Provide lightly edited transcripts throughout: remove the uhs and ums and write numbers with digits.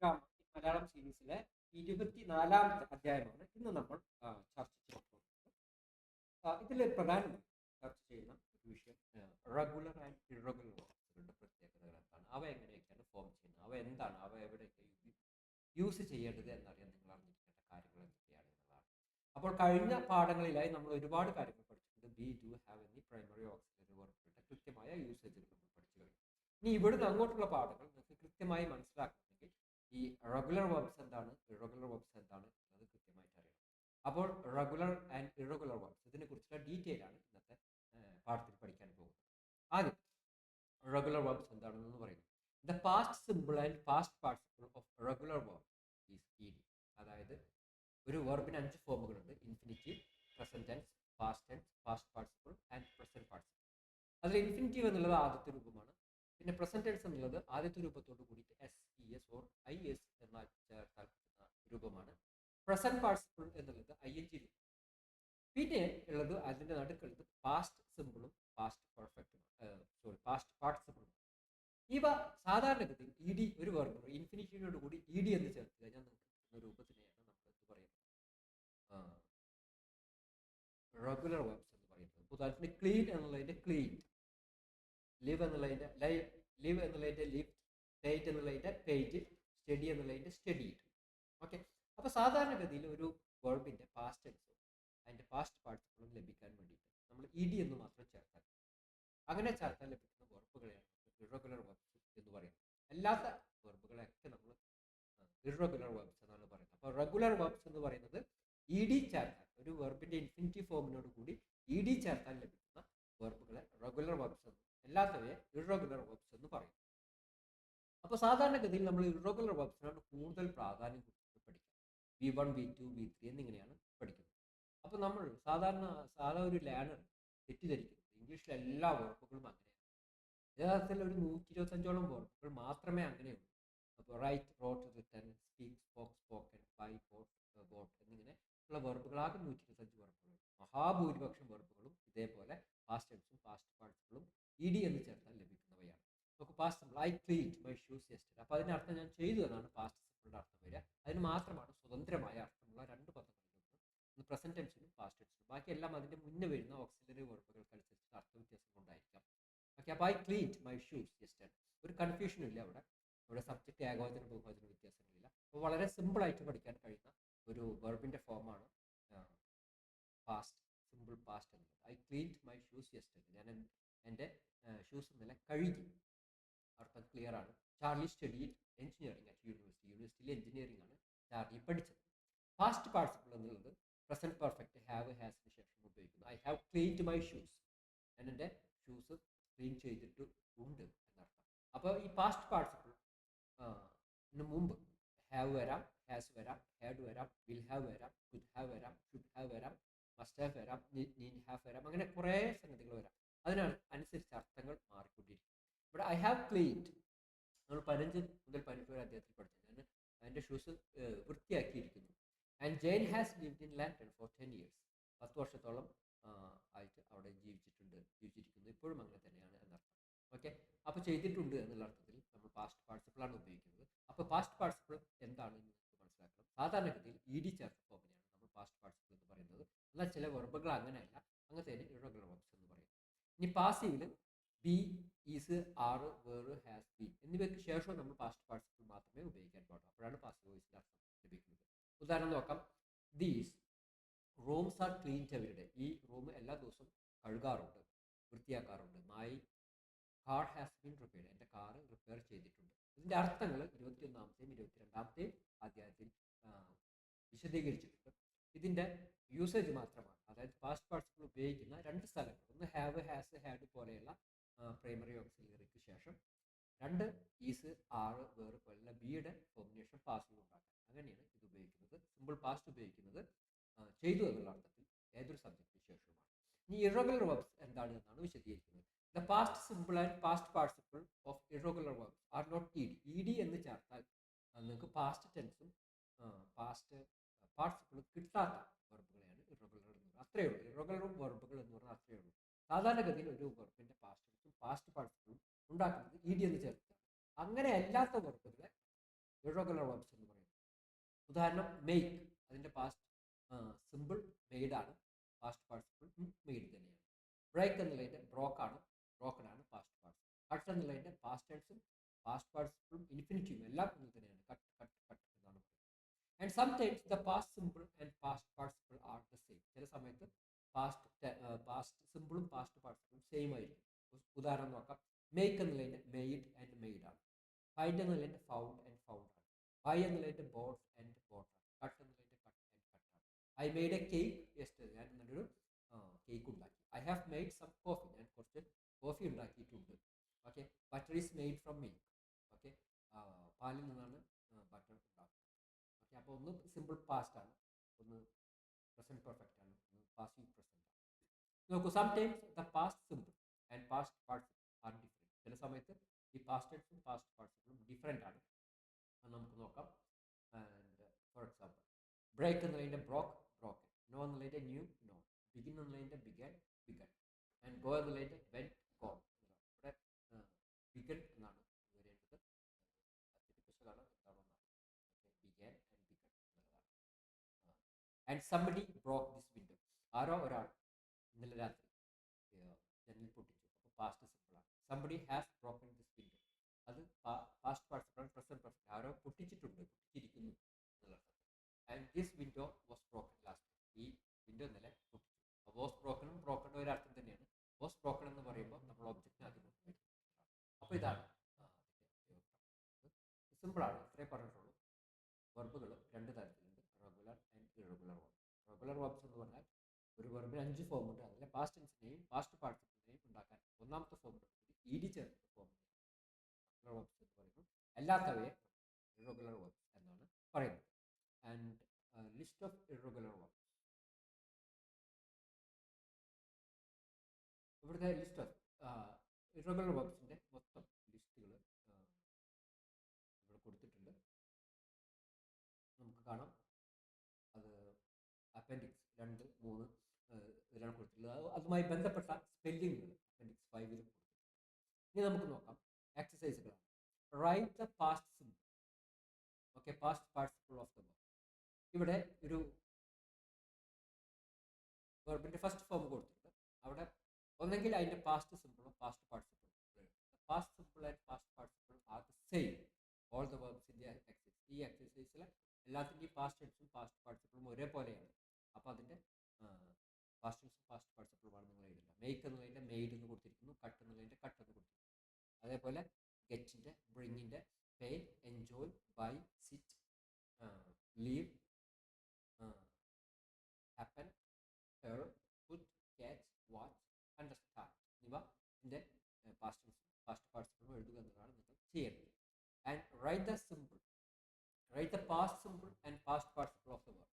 Grammar Malayalam സീരീസിലെ 24ാമത്തെ അധ്യായമാണ് ഇന്ന് നമ്മൾ ചർച്ച ചെയ്യാൻ പോകുന്നത്. ഇതിൽ പ്രധാനമായും ചർച്ച ചെയ്യുന്ന ഒരു വിഷയം റെഗുലർ ആൻഡ് ഇറഗുലർ വേർബ്സുകളുടെ പ്രത്യേകതകൾ എന്താണ്, അവ എങ്ങനെയൊക്കെയാണ് ഫോം ചെയ്യുന്നത്, അവ എന്താണ്, അവ എവിടെയൊക്കെ യൂസ് ചെയ്യേണ്ടത് എന്നറിയാൻ നിങ്ങൾ അറിഞ്ഞിരിക്കേണ്ട കാര്യങ്ങൾ എന്തൊക്കെയാണ് എന്നുള്ളതാണ്. അപ്പോൾ കഴിഞ്ഞ പാഠങ്ങളിലായി നമ്മൾ ഒരുപാട് കാര്യങ്ങൾ പഠിച്ചിട്ടുണ്ട്. ബി, ഡു, ഹാവ് എന്നീ പ്രൈമറി ഓക്സിലറി വെർബുകളുടെ കൃത്യമായ യൂസേജുകൾ നമ്മൾ പഠിച്ചു കഴിഞ്ഞു. ഇനി ഇവിടുന്ന് അങ്ങോട്ടുള്ള പാഠങ്ങൾ നിങ്ങൾക്ക് കൃത്യമായി മനസ്സിലാക്കണമെങ്കിൽ ഈ റെഗുലർ വെർബ്സ് എന്താണ്, ഇറഗുലർ വെർബ്സ് എന്താണ് എന്നത് കൃത്യമായിട്ട് അറിയണം. അപ്പോൾ റെഗുലർ ആൻഡ് ഇറഗുലർ വെർബ്സ് ഇതിനെ കുറിച്ചുള്ള ഡീറ്റെയിൽ ആണ് ഇന്നത്തെ പാഠത്തിൽ പഠിക്കാൻ പോകുന്നത്. ആദ്യം റെഗുലർ വെർബ്സ് എന്താണെന്ന് പറയുന്നത്. The past simple and past participle of regular verb is ED. അതായത് ഒരു വെർബിന് 5 ഫോമുകളുണ്ട്: infinitive, present tense, past tense, past participle and present participle. അതിൽ ഇൻഫിനിറ്റീവ് എന്നുള്ളത് ആദ്യത്തെ രൂപമാണ്. പിന്നെ പ്രസന്റ് ടെൻസ് എന്നുള്ളത് ആദ്യത്തെ രൂപത്തോട് കൂടിയിട്ട് S, E S or I S എന്ന ചേർത്താൽ കിട്ടുന്ന രൂപമാണ്. പ്രസന്റ് പാർട്ടിസിപ്പിൾ എന്നുള്ളത് ഐ എൻ ജി രൂപം. പിന്നെ ഉള്ളത് അതിന്റെ നടുക്കുള്ളത് പാസ്റ്റ് സിമ്പിളും പാസ്റ്റ് പെർഫെക്റ്റും പാസ്റ്റ് പാർട്ടിസിപ്പിളും. ഇവ സാധാരണഗതിയിൽ ഇ ഡി ഒരു വെർബ് ഇൻഫിനിറ്റീവിനോട് കൂടി ഇ ഡി എന്ന് ചേർത്ത് കഴിഞ്ഞാൽ നിങ്ങൾക്ക് കിട്ടുന്ന രൂപത്തിനെയാണ് നമ്മൾ എന്ത് പറയുന്നത്, റെഗുലർ വെർബ്സ് എന്ന് പറയുന്നത്. ഉദാഹരണത്തിന് ക്ലീൻ എന്നുള്ളതിന്റെ ക്ലീൻ, ലിവ് എന്നുള്ളതിന്റെ ലിവ് എന്നുള്ളതിന്റെ ലിവ്, പേറ്റ് എന്നുള്ളതിന്റെ പേറ്റ്, സ്റ്റഡി എന്നുള്ളതിന്റെ സ്റ്റഡീഡ്. ഓക്കെ, അപ്പൊ സാധാരണഗതിയിൽ ഒരു വെർബിന്റെ പാസ്റ്റ് ടെൻസും അതിന്റെ പാസ്റ്റ് പാർട്ടിസിപ്പിളും ലഭിക്കാൻ വേണ്ടിയിട്ട് നമ്മൾ ഇ ഡി എന്ന് മാത്രം ചേർത്താൽ, അങ്ങനെ ചേർത്താൽ ലഭിക്കുന്ന വെർബുകളെയാണ് ഇറഗുലർ വെർബ്സ് എന്ന് പറയുന്നത്. അല്ലാത്ത വെർബുകളെയൊക്കെ നമ്മൾ ഇറഗുലർ വെർബ്സ് എന്നാണ് പറയുന്നത്. അപ്പോൾ റെഗുലർ വെർബ്സ് എന്ന് പറയുന്നത് ഇ ഡി ചേർത്താൽ, ഒരു വെർബിന്റെ ഇൻഫിനിറ്റീവ് ഫോമിനോട് കൂടി ഇ ഡി ചേർത്താൽ ലഭിക്കുന്ന വെർബുകളെ റെഗുലർ വെർബ്സ് എന്നും അല്ലാത്തവയെ ഇറഗുലർ വെർബ്സ് എന്ന് പറയും. അപ്പോൾ സാധാരണഗതിയിൽ നമ്മൾ ഇറഗുലർ വെർബ്സിനാണ് കൂടുതൽ പ്രാധാന്യം കൊടുത്ത് പഠിക്കുക. V1, V2, V3 എന്നിങ്ങനെയാണ് പഠിക്കുന്നത്. അപ്പോൾ നമ്മൾ സാധാരണ ഒരു ലേണർ തെറ്റിദ്ധരിക്കുന്നത് ഇംഗ്ലീഷിലെ എല്ലാ വെർബുകളും അങ്ങനെയാണ്. യഥാർത്ഥത്തിൽ ഒരു 125ഓളം വെർബുകൾ മാത്രമേ അങ്ങനെയുള്ളൂ. അപ്പോൾ right, wrote, written, speak, spoke, spoken, buy, bought, bought എന്നിങ്ങനെ ഉള്ള വെർബുകളാകെ 125 വെർബുകൾ. മഹാഭൂരിപക്ഷം വെർബുകളും ഇതേപോലെ പാസ്റ്റ് ടെൻസും പാസ്റ്റ് പാർട്ടിസിപ്പിളും ഇ ഡി എന്ന് ചേർത്താൽ ലഭിക്കുന്നവയാണ്. നമുക്ക് past simple, I cleaned my shoes yesterday. അപ്പോൾ അതിൻ്റെ അർത്ഥം ഞാൻ ചെയ്തു എന്നാണ് പാസ്റ്റ് സിമ്പിളിൻ്റെ അർത്ഥം വരിക. അതിന് മാത്രമാണ് സ്വതന്ത്രമായ അർത്ഥമുള്ള 2 പദങ്ങളുണ്ട്, ഒന്ന് പ്രസന്റ് ടെൻസിനും പാസ്റ്റ് ടെൻസിനും. ബാക്കിയെല്ലാം അതിൻ്റെ മുന്നേ വരുന്ന ഓക്സിലറി വെർബുകൾക്കനുസരിച്ച് അർത്ഥവ്യത്യാസം ഉണ്ടായിരിക്കാം. ഓക്കെ, അപ്പോൾ I cleaned my shoes yesterday, ഒരു കൺഫ്യൂഷനും ഇല്ല അവിടെ സബ്ജക്റ്റ് ഏകവചനം ബഹുവചനം വ്യത്യാസങ്ങളില്ല. അപ്പോൾ വളരെ സിമ്പിളായിട്ട് പഠിക്കാൻ കഴിയുന്ന ഒരു വെർബിൻ്റെ ഫോമാണ് പാസ്റ്റ് സിമ്പിൾ പാസ്റ്റ് എന്നുള്ളത്. I cleaned my shoes yesterday, ഞാൻ എൻ്റെ ഷൂസ് ഇന്നലെ കഴുകി. അർത്ഥം ക്ലിയർ ആണ്. ചാർലി സ്റ്റഡീഡ് എഞ്ചിനീയറിംഗ് അറ്റ് യൂണിവേഴ്സിറ്റിയിൽ എഞ്ചിനീയറിംഗ് ആണ് ചാർലി പഠിച്ചത്. പാസ്റ്റ് പാർട്ടിസിപ്പിൾ എന്നുള്ളത് പ്രസന്റ് പെർഫെക്റ്റ് ഹാവ് ഹാസിന് ശേഷം ഉപയോഗിക്കുന്നു. I have cleaned my shoes, ഞാൻ എൻ്റെ ഷൂസ് ക്ലീൻ ചെയ്തിട്ട് ഉണ്ട് എന്നർത്ഥം. അപ്പോൾ ഈ പാസ്റ്റ് പാർട്ടിസിപ്പിൾ മുമ്പ് ഹാവ് വരാം, ഹാസ് വരാം, ഹാഡ് വരാം, വിൽ ഹാവ് വരാം, കുഡ് ഹാവ് വരാം, ഷുഡ് ഹാവ് വരാം, മസ്റ്റ് ഹാവ് വരാം, നീഡ് ഹാവ് വരാം, അങ്ങനെ കുറേ സംഗതികൾ വരാം. അതിനനുസരിച്ച് അർത്ഥങ്ങൾ മാറിക്കൊണ്ടിരിക്കും. ഇവിടെ ഐ ഹാവ് ക്ലീൻഡ് നമ്മൾ 15 മുതൽ 18 വരെ അദ്ദേഹത്തിൽ പഠിച്ചു. ഞാൻ അതിൻ്റെ ഷൂസ് വൃത്തിയാക്കിയിരിക്കുന്നു. And Jane has lived in London for 10 years, 10 വർഷത്തോളം ആയിട്ട് അവിടെ ജീവിച്ചിരിക്കുന്നു, ഇപ്പോഴും അങ്ങനെ തന്നെയാണ് എന്നർത്ഥം. ഓക്കെ, അപ്പോൾ ചെയ്തിട്ടുണ്ട് എന്നുള്ള അർത്ഥത്തിൽ നമ്മൾ പാസ്റ്റ് പാർട്ടിസിപ്പിളാണ് ഉപയോഗിക്കുന്നത്. അപ്പോൾ പാസ്റ്റ് പാർട്ടിസിപ്പിൾ എന്താണെന്ന് നിങ്ങൾക്ക് മനസ്സിലാക്കണം. സാധാരണഗതിയിൽ ഇ ഡി ചേർത്ത ഫോമിനെയാണ് നമ്മൾ പാസ്റ്റ് പാർട്ടിസിപ്പിൾ എന്ന് പറയുന്നത്. എന്നാൽ ചില വെർബുകൾ അങ്ങനെയല്ല, അങ്ങനത്തെ ഇറഗുലർ വെർബ്സ് എന്ന് പറയും. ഇനി പാസീവിൽ ബി, ഈസ്, ആറ്, വേറ്, ഹാസ്, ബീൻ എന്നിവയ്ക്ക് ശേഷം നമ്മൾ പാസ്റ്റ് പാർട്ടിസിപ്പിൾ മാത്രമേ ഉപയോഗിക്കാൻ പാടുള്ളൂ. അപ്പോഴാണ് പാസീവ് വോയിസിന്റെ അർത്ഥം ലഭിക്കുന്നത്. ഉദാഹരണം നോക്കാം. These rooms are cleaned every day, ഈ റൂം എല്ലാ ദിവസവും കഴുകാറുണ്ട്, വൃത്തിയാക്കാറുണ്ട്. My car has been repaired, എൻ്റെ കാറ് റിപ്പയർ ചെയ്തിട്ടുണ്ട്. ഇതിൻ്റെ അർത്ഥങ്ങൾ 21ാമത്തെയും 22ാമത്തെയും അധ്യായത്തിൽ വിശദീകരിച്ചിട്ടുണ്ട്. ഇതിൻ്റെ യൂസേജ് മാത്രമാണ്, അതായത് പാസ്റ്റ് പാർട്ടിസിപ്പിൾ ഉപയോഗിക്കുന്ന 2 സ്ഥലങ്ങൾ, ഒന്ന് ഹാവ്, ഹാസ്, ഹാഡ് പോലെയുള്ള പ്രൈമറി ഓക്സിലറിക്ക് ശേഷം 2 ഈസ്, ആറ്, വേറ് പോലെയുള്ള ബിയുടെ കോമ്പിനേഷൻ പാസീവ് ഉണ്ടാക്കാം. അങ്ങനെയാണ് ഇത് ഉപയോഗിക്കുന്നത്. സിമ്പിൾ പാസ്റ്റ് ഉപയോഗിക്കുന്നത് ചെയ്തു എന്നുള്ള അർത്ഥത്തിൽ ഏതൊരു സബ്ജക്റ്റിന് ശേഷവുമാണ്. ഇനി ഇറഗുലർ വെർബ്സ് എന്താണ് എന്നാണ് വിശദീകരിക്കുന്നത്. The past simple and past participle of irregular verbs are not E D. E D എന്ന് ചേർത്താൽ നിങ്ങൾക്ക് പാസ്റ്റ് ടെൻസും പാസ്റ്റ് പാർട്ടിസിപ്പിളും കിട്ടാത്ത വെർബുകളെയാണ് ഇറഗുലർ എന്ന് പറയുന്നത്. അത്രയേ ഉള്ളൂ. ഇറഗുലർ വെർബുകൾ എന്ന് പറഞ്ഞാൽ അത്രയേ ഉള്ളൂ. സാധാരണഗതിയിൽ ഒരു വെർബിന്റെ പാസ്റ്റ് ടെൻസും പാസ്റ്റ് പാർട്ടിസിപ്പിളും ഉണ്ടാക്കുന്നത് ഇ ഡി എന്ന് ചേർത്തിട്ടാണ്. അങ്ങനെ അല്ലാത്ത വെർബുകളെ ഇറഗുലർ വെർബ്സ് എന്ന് പറയുന്നത്. ഉദാഹരണം മെയ്ക്ക്, അതിൻ്റെ പാസ്റ്റ് സിമ്പിൾ മെയ്ഡ് ആണ്, പാസ്റ്റ് പാർട്ടിസിപ്പിൾ മെയ്ഡ് തന്നെയാണ്. ബ്രേക്ക് എന്നുള്ളതിൻ്റെ ബ്രോക്കാണ്, ബ്രോക്കൺ ആണ് പാസ്റ്റ് പാർട്ടിസിപ്പിൾ. കട്ട് എന്നുള്ളതിൻ്റെ പാസ്റ്റ് ടെൻസും പാസ്റ്റ് പാർട്ടിസിപ്പിളും ഇൻഫിനിറ്റീവും എല്ലാം ഒന്ന് തന്നെയാണ്, കട്ട് കട്ട് കട്ട് എന്നാണ് പറയുന്നത്. And sometimes the past simple and past participle are the same. ചില സമയത്ത് പാസ്റ്റ് സിമ്പിളും പാസ്റ്റ് പാർട്ടിസിപ്പിളും സെയിം ആയിരിക്കും. ഉദാഹരണം നോക്കാം. മേക്ക് എന്നുള്ളതിൻ്റെ മെയ്ഡ് ആൻഡ് മെയ്ഡ് ആണ്. ഫൈൻഡ് എന്നുള്ളതിൻ്റെ ഫൗണ്ട് ആൻഡ് ഫൗണ്ട് ആണ്. ബൈ എന്നുള്ളതിൻ്റെ ബോട്ട് ആൻഡ് ബോട്ട് ആണ്. കട്ട് എന്നുള്ളതിൻ്റെ കട്ട് ആൻഡ് കട്ട് ആണ്. I made a cake yesterday, ഞാൻ നല്ലൊരു കേക്ക് ഉണ്ടാക്കി. I have made some coffee, ഞാൻ കുറച്ച് കോഫി ഉണ്ടാക്കിയിട്ടുണ്ട്. Okay, butter is made from milk. Okay, പാലിൽ നിന്നാണ് ബട്ടർ ഉണ്ടാക്കുന്നത്. ഓക്കെ, അപ്പോൾ ഒന്ന് സിമ്പിൾ പാസ്റ്റ് ആണ്, ഒന്ന് പ്രസന്റ് പെർഫെക്റ്റ് ആണ്, ഒന്ന് പാസീവ് പ്രസന്റ് ആണ്. നോക്കൂ, sometimes the past simple and past participle are different. ചില സമയത്ത് ഈ പാസ്റ്റ് ടെൻസും പാസ്റ്റ് പാർട്ടിസിപ്പിളും ഡിഫറെൻ്റ് ആണ്. അത് നമുക്ക് നോക്കാം. ആൻഡ് ഫോർ എക്സാമ്പിൾ, ബ്രേക്ക് എന്നുള്ളതിൻ്റെ ബ്രോക്ക്, ബ്രോക്കൻ. നോ എന്നുള്ളതിൻ്റെ ന്യൂ, നോ. ബിഗിൻ എന്നുള്ളതിൻ്റെ ബിഗൻ, ബിഗൻ. ആൻഡ് ഗോ എന്നുള്ളതിൻ്റെ വെൻ, ഗോ. ഇവിടെ ബിഗൻ എന്നാണ് വരേണ്ടത്. പിശകാണ് എന്താണെന്ന് ബിഗൻ ആൻഡ് ബിഗൻ എന്നുള്ളതാണ്. And somebody broke this window, ആരോ ഒരാൾ ഇന്നലെ രാത്രി ജനൽ പൊട്ടിച്ചു. അപ്പോൾ പാസ്റ്റ് സിമ്പിളാണ്. Somebody has broken this window, അത് പാസ്റ്റ് പാർട്ടിസിപ്പിൾ, പ്രസന്റ് പെർഫെക്റ്റ്. ആരോ പൊട്ടിച്ചിട്ടുണ്ട്, പൊട്ടിച്ചിരിക്കുന്നു എന്നുള്ളത്. And this window was broken last, ഈ വിൻഡോ ഇന്നലെ പൊട്ടിച്ചു. വാസ് ബ്രോക്കണും ബ്രോക്കണും ഒരർത്ഥം തന്നെയാണ്. വാസ് ബ്രോക്കൺ എന്ന് പറയുമ്പോൾ നമ്മൾ ഒബ്ജക്റ്റിന് ആദ്യം കൊടുക്കുന്നത്. അപ്പോൾ ഇതാണ് സിമ്പിളാണ്, ഇത്രേ പറഞ്ഞിട്ടുള്ളൂ. വെർബുകൾ രണ്ട് തരത്തിലുണ്ട്, regular and irregular verbs. Regular verbs എന്ന് പറഞ്ഞാൽ ഒരു വെർബിന് 5 ഫോം ഉണ്ട്. അതിലെ പാസ്റ്റ് ടെൻസിനെയും പാസ്റ്റ് പാർട്ടിസിപ്പിളിനെയും ഉണ്ടാക്കാൻ ഒന്നാമത്തെ ഫോമിനോട് കൂടി ഇടി ചേർത്ത് ഫോം റെഗുലർ വെർബ്സ് എന്ന് പറയുന്നു. അല്ലാത്തവയെ ഇറഗുലർ വെർബ്സ് എന്നാണ് പറയുന്നത്. And list of irregular verbs. ഇവിടുത്തെ ലിസ്റ്റ് ഓഫ് ഇറഗുലർ വെർബ്സിൻ്റെ മൊത്തം ലിസ്റ്റുകൾ ഇവിടെ കൊടുത്തിട്ടുണ്ട്, നമുക്ക് കാണാം. അത് അപ്പൻഡിക്സ് 2, 3 ഇതിലാണ് കൊടുത്തിട്ടുള്ളത്. അതുമായി ബന്ധപ്പെട്ട സ്പെല്ലിങ്ങുകൾ അപ്പൻഡിക്സ് 5 കൊടുത്തിട്ടുണ്ട്. ഇനി നമുക്ക് നോക്കാം എക്സസൈസുകളാണ്. Write the past simple. Okay, past participle of the verb. ഇവിടെ ഒരു വെർബിൻ്റെ ഫസ്റ്റ് ഫോം കൊടുത്തിട്ടുണ്ട്. അവിടെ ഒന്നെങ്കിൽ അതിൻ്റെ പാസ്റ്റ് സിമ്പിളും പാസ്റ്റ് പാർട്ടിസിപ്പിളും. Past simple and past participle are the same all the verbs in the exercise. ഈ എക്സസൈസിൽ എല്ലാത്തിൻ്റെയും പാസ്റ്റ് ടെൻസും പാസ്റ്റ് പാർട്ടിസിപ്പിളും ഒരേപോലെയാണ്. അപ്പോൾ അതിൻ്റെ പാസ്റ്റ് ടെൻസും പാസ്റ്റ് പാർട്ടിസിപ്പിളുമാണ് നിങ്ങൾ എഴുതുക. മേക്ക് എന്നുള്ളതിൻ്റെ മെയ്ഡ് എന്ന് കൊടുത്തിരിക്കുന്നു, കട്ട് എന്നുള്ളതിൻ്റെ കട്ട് എന്ന് കൊടുത്തിരിക്കുന്നു. അതേപോലെ ഗെറ്റിൻ്റെ, ബ്രിങ്ങിൻ്റെ, pay, enjoy, buy, sit, leave, happen, hear, put, catch, watch, understand എന്നിവ ഇതിൻ്റെ പാസ്റ്റ് ടെൻസും പാസ്റ്റ് പാർട്ടിസിപ്പിളും എഴുതുക എന്നതാണ് നിങ്ങൾ ചെയ്യേണ്ടത്. And write the simple, write the past simple and past participle of the verb.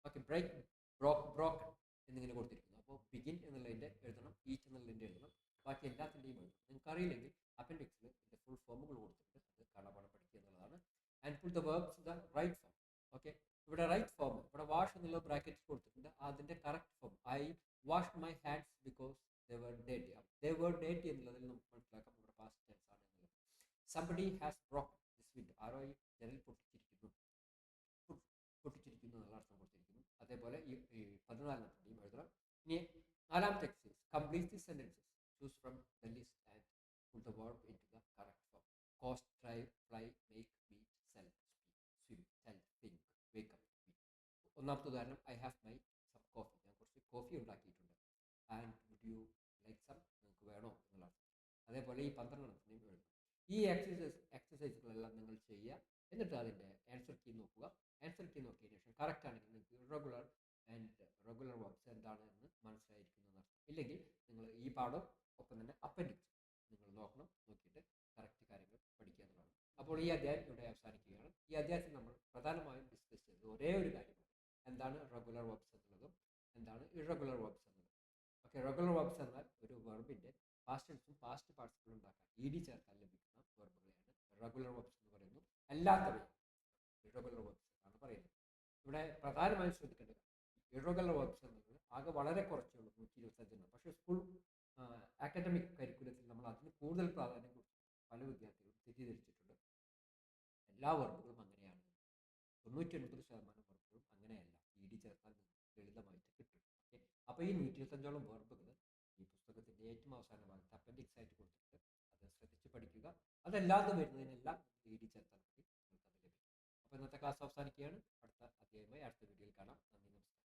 Okay, break, broken എന്നിങ്ങനെ കൊടുത്തിരിക്കുന്നു. അപ്പോൾ ബിഗിൻ എന്നുള്ളതിൻ്റെ എഴുതണം, ഈച്ച് എന്നുള്ളതിൻ്റെ എഴുതണം, ബാക്കി എല്ലാത്തിൻ്റെയും എഴുതണം. നിങ്ങൾക്ക് അറിയില്ലെങ്കിൽ അപ്പൻഡിക്സിൽ ഇതിൻ്റെ ഫുൾ ഫോമുകൾ കൊടുത്തിട്ടുണ്ട്, അത് കാണാപാഠം പഠിക്കുക എന്നുള്ളതാണ്. And put the verbs the right form. Okay, ഇവിടെ റൈറ്റ് ഫോം, ഇവിടെ വാഷ് എന്നുള്ള ബ്രാക്കറ്റ് കൊടുത്തിട്ടുണ്ട്. അതിൻ്റെ correct form I wash my hands because they were dirty. They were dirty എന്നുള്ളതിൽ നമുക്ക് മനസ്സിലാക്കാം ഇവിടെ പാസ്റ്റ് ടെൻസ് ആണ് എന്നുള്ളത്. Somebody has broken this window, ആരോ ഈ ജനൽ പൊട്ടിച്ചിരിക്കുന്നു എന്നുള്ള അർത്ഥം കൊടുത്തിരിക്കുന്നു. അതേപോലെ ഈ 14ാമത്തെയും എഴുതണം. ഇനി 4ാമത്തെ exercise, complete the sentences, choose from the list and put the verb into the correct form. Cost, drive, fly, make, meet, sell, swim, tell, think, wake up, meet. ഒന്നാമത്തെ ഉദാഹരണം, I have my some coffee, ഞാൻ കുറച്ച് coffee ഉണ്ടാക്കിയിട്ടുണ്ട്. And would you like some, നിങ്ങൾക്ക് വേണോ എന്നുള്ള അർത്ഥം. അതേപോലെ ഈ 12ാമത്തെയും എഴുതണം. ഈ എക്സസൈസുകളെല്ലാം നിങ്ങൾ ചെയ്യുക. എന്നിട്ട് അതിൻ്റെ ആൻസർ കീ നോക്കുക. ആൻസർ കീ നോക്കിയതിന് ശേഷം കറക്റ്റ് ആണെങ്കിൽ നിങ്ങൾക്ക് ഇറഗുലർ ആൻഡ് റെഗുലർ വെർബ്സ് എന്താണ് എന്ന് മനസ്സിലായിരിക്കുന്നതാണ്. ഇല്ലെങ്കിൽ നിങ്ങൾ ഈ പാഠം ഒപ്പം തന്നെ അപ്പൻഡിക്സ് നിങ്ങൾ നോക്കണം, നോക്കിയിട്ട് കറക്റ്റ് കാര്യങ്ങൾ പഠിക്കുക എന്നുള്ളതാണ്. അപ്പോൾ ഈ അധ്യായം ഇവിടെ അവസാനിക്കുകയാണ്. ഈ അധ്യായത്തിൽ നമ്മൾ പ്രധാനമായും ഡിസ്കസ് ചെയ്തത് ഒരേ ഒരു കാര്യമാണ്, എന്താണ് റെഗുലർ വെർബ്സ് എന്നുള്ളതും എന്താണ് ഇറഗുലർ വെർബ്സ് എന്നുള്ളതും. ഓക്കെ, റെഗുലർ വെർബ്സ് എന്നാൽ ഒരു വെർബിൻ്റെ പാസ്റ്റ് ടെൻസും പാസ്റ്റ് പാർട്ടിസിപ്പിളും ഉണ്ടാക്കാൻ ഇടി ചേർക്കാൻ ലഭിക്കുന്ന വെർബുകളെയാണ് റെഗുലർ വെർബ്സ് എന്ന് പറയുന്നു. അല്ലാത്തവയും ഇറഗുലർ വെർബ്സ് ആണ് പറയുന്നത്. ഇവിടെ പ്രധാനമായും ശ്രദ്ധിക്കേണ്ടത് ഇറഗുലർ വെർബ്സ് എന്നത് ആകെ വളരെ കുറച്ചേ ഉള്ളൂ, 125. പക്ഷേ സ്കൂൾ അക്കാഡമിക് കരിക്കുലത്തിൽ നമ്മൾ അതിന് കൂടുതൽ പ്രാധാന്യം കൊടുത്തു പല വിദ്യാർത്ഥികളും തെറ്റിദ്ധരിച്ചിട്ടുണ്ട്. എല്ലാ വെർബുകളും അങ്ങനെ 90-90% വെർബുകളും അങ്ങനെയല്ല. ഇ ഡി ചേർത്താൽ ലളിതമായിട്ട് കിട്ടും. ഓക്കെ, അപ്പോൾ ഈ 125ഓളം വെർബുകൾ ഈ പുസ്തകത്തിൻ്റെ ഏറ്റവും അവസാന ഭാഗത്ത് അപ്പൻഡിക്സ് ആയിട്ട് കൊടുത്തിട്ട് അത് ശ്രദ്ധിച്ച് പഠിക്കുക. അതല്ലാതെ വരുന്നതിനെല്ലാം ഇ ഡി ചേർത്താൽ മതി, നിങ്ങൾക്ക് അത് ലഭിക്കും. അപ്പോൾ ഇന്നത്തെ ക്ലാസ് അവസാനിക്കുകയാണ്. അടുത്ത അധ്യായമായി അടുത്ത വീഡിയോയിൽ കാണാം. നന്ദി, നമസ്കാരം.